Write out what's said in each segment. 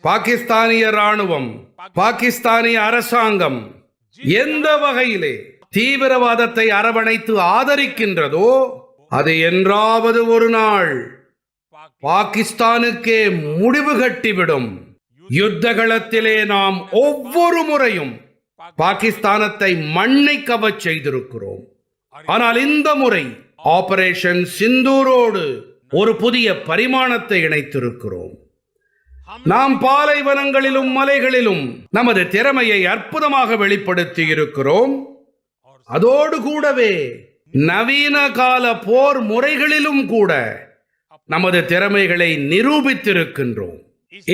பாகிஸ்தானிய ராணுவம், பாகிஸ்தானிய அரசாங்கம் எந்த வகையிலே தீவிரவாதத்தை அரவணைத்து ஆதரிக்கின்றதோ அது என்றாவது ஒரு நாள் பாகிஸ்தானுக்கே முடிவு கட்டிவிடும். யுத்த களத்திலே நாம் ஒவ்வொரு முறையும் பாகிஸ்தானத்தை மண்ணைக்கவச் செய்திருக்கிறோம். ஆனால் இந்த முறை ஆபரேஷன் சிந்தூரோடு ஒரு புதிய பரிமாணத்தை இணைத்திருக்கிறோம். நாம் பாலைவனங்களிலும் மலைகளிலும் நமது திறமையை அற்புதமாக வெளிப்படுத்தி இருக்கிறோம். அதோடு கூடவே நவீன கால போர் முறைகளிலும் கூட நமது திறமைகளை நிரூபித்திருக்கின்றோம்.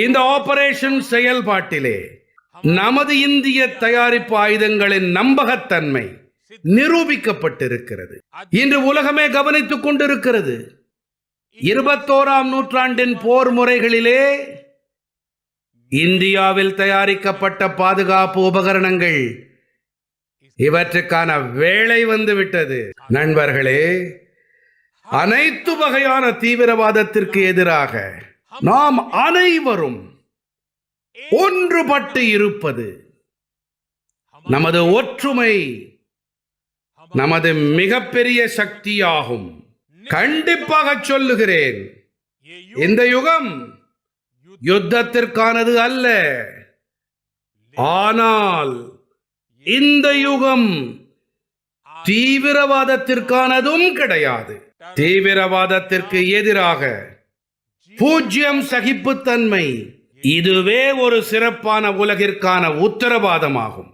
இந்த ஆபரேஷன் செயல்பாட்டிலே நமது இந்திய தயாரிப்பு ஆயுதங்களின் நம்பகத்தன்மை நிரூபிக்கப்பட்டிருக்கிறது. இன்று உலகமே கவனித்துக் கொண்டிருக்கிறது. 21ஆம் நூற்றாண்டின் போர் முறைகளிலே இந்தியாவில் தயாரிக்கப்பட்ட பாதுகாப்பு உபகரணங்கள் இவற்றுக்கான வேளை வந்துவிட்டது. நண்பர்களே, அனைத்து வகையான தீவிரவாதத்திற்கு எதிராக நாம் அனைவரும் ஒன்றுபட்டு இருப்பது நமது ஒற்றுமை, நமது மிகப்பெரிய சக்தியாகும். கண்டிப்பாக சொல்லுகிறேன், இந்த யுகம் யுத்தத்திற்கானது அல்ல. ஆனால் இந்த யுகம் தீவிரவாதத்திற்கானதும் கிடையாது. தீவிரவாதத்திற்கு எதிராக பூஜ்யம் சகிப்புத்தன்மை, இதுவே ஒரு சிறப்பான உலகிற்கான உத்தரவாதமாகும்.